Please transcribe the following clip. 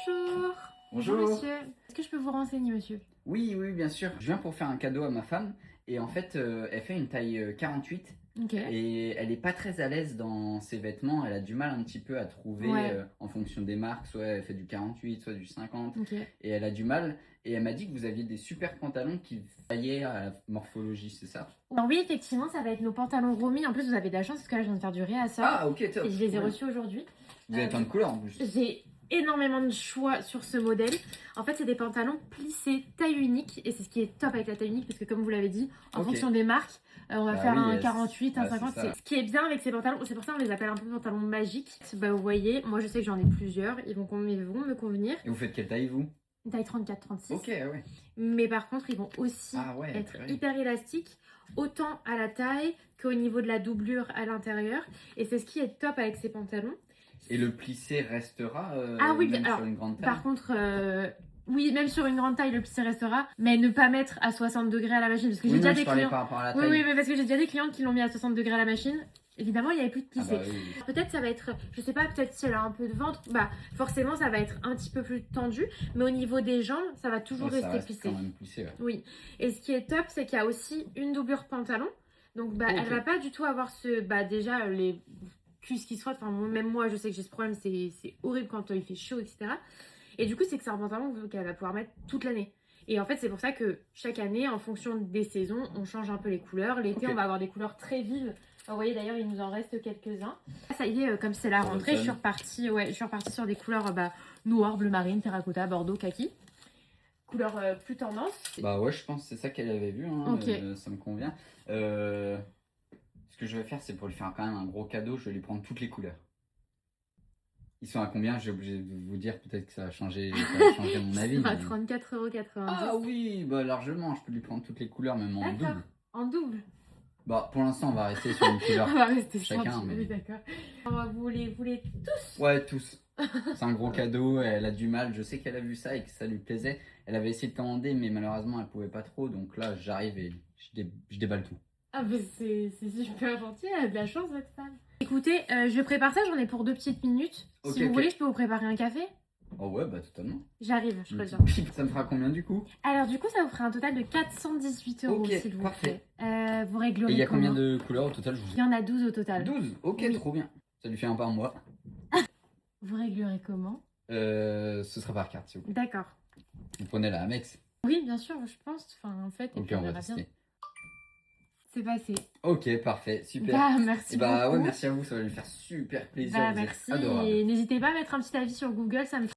Bonjour. Bonjour. Monsieur. Est-ce que je peux vous renseigner, monsieur? Oui, oui, bien sûr. Je viens pour faire un cadeau à ma femme et en fait, elle fait une taille 48 Ok. et elle est pas très à l'aise dans ses vêtements. Elle a du mal un petit peu à trouver Ouais. en fonction des marques. Soit elle fait du 48, soit du 50 Ok. et elle a du mal. Et elle m'a dit que vous aviez des super pantalons qui taillaient à la morphologie, c'est ça? Alors oui, effectivement, ça va être nos pantalons Romy. En plus, vous avez de la chance parce que là, je viens de faire du réassort Ah, ok, top. et je les ai Trop bien. reçus aujourd'hui. Vous avez plein de couleurs en plus. J'ai énormément de choix sur ce modèle. En fait, c'est des pantalons plissés taille unique et c'est ce qui est top avec la taille unique parce que comme vous l'avez dit, en Ok. fonction des marques, on va Bah faire oui, un 48, un bah, c'est 50. ça. Ce qui est bien avec ces pantalons, c'est pour ça qu'on les appelle un peu pantalons magiques. Bah, vous voyez, moi je sais que j'en ai plusieurs, ils vont me convenir. Et vous faites quelle taille vous? Une taille 34-36. Ok, ouais. Mais par contre, ils vont aussi Ah ouais, être purée. hyper élastiques, autant à la taille qu'au niveau de la doublure à l'intérieur. Et c'est ce qui est top avec ces pantalons. Et le plissé restera Ah oui, même alors, sur une grande taille? par contre, oui, même sur une grande taille, le plissé restera, mais ne pas mettre à 60 degrés à la machine. Parce que j'ai Oui, déjà non, des je parlais clients. par rapport à la Oui, taille. oui, mais parce que j'ai déjà des clients qui l'ont mis à 60 degrés à la machine. Évidemment, il n'y avait plus de Ah plissé. bah oui. Peut-être ça va être, je sais pas, peut-être si elle a un peu de ventre, bah forcément ça va être un petit peu plus tendu, mais au niveau des jambes, ça va toujours Ouais, ça rester reste plissé. quand même plissé, ouais. Oui. Et ce qui est top, c'est qu'il y a aussi une doublure pantalon. Donc bah Ok. elle va pas du tout avoir ce, bah déjà les cuisses qui se frottent. Enfin même moi, je sais que j'ai ce problème, c'est horrible quand il fait chaud, etc. Et du coup, c'est que c'est un pantalon qu'elle va pouvoir mettre toute l'année. Et en fait, c'est pour ça que chaque année, en fonction des saisons, on change un peu les couleurs. L'été, Ok. on va avoir des couleurs très vives. Vous voyez, d'ailleurs, il nous en reste quelques-uns. Ça y est, comme c'est la Pour rentrée, l'automne. je suis repartie sur des couleurs noir, bleu marine, terracotta, bordeaux, kaki. Couleur plus tendance. Bah ouais, je pense que c'est ça qu'elle avait vu, hein, Ok. ça me convient. Ce que je vais faire, c'est pour lui faire quand même un gros cadeau, je vais lui prendre toutes les couleurs. Ils sont à combien? J'ai obligé de vous dire, peut-être que ça va changer mon avis. À mais- 34,90 €. Ah oui, bah largement, je peux lui prendre toutes les couleurs, même en D'accord. double. En double. Bah pour l'instant, on va rester sur une couleur. On va rester sur chacun, un petit peu, mais- oui, d'accord. Vous les tous. Ouais, tous. C'est un gros cadeau, elle a du mal, je sais qu'elle a vu ça et que ça lui plaisait. Elle avait essayé de commander, mais malheureusement, elle pouvait pas trop, donc là, j'arrive et je déballe tout. Ah bah c'est super gentil, elle a de la chance votre femme. Écoutez, je prépare ça, j'en ai pour 2 petites minutes. Ok, Si vous ok. voulez, je peux vous préparer un café. Oh ouais, bah totalement. J'arrive, je Une reviens. petite pipe, ça me fera combien du coup? Alors du coup, ça vous fera un total de 418 € Ok, s'il vous parfait. plaît. Vous Et réglerez il y a comment? combien de couleurs au total? Il y en a 12 au total. 12. Ok, Oui. trop bien. Ça lui fait un par mois. Vous réglerez comment? Ce sera par carte, s'il vous plaît. D'accord. Vous prenez la Amex. Oui, bien sûr, je pense. Enfin, en fait, et Ok, puis on va verra bien. tester. C'est passé. Ok, parfait, super. Bah, merci Et bah beaucoup. ouais, merci à vous, ça va lui faire super plaisir. Bah, Vous êtes merci. adorables. Et n'hésitez pas à mettre un petit avis sur Google, ça me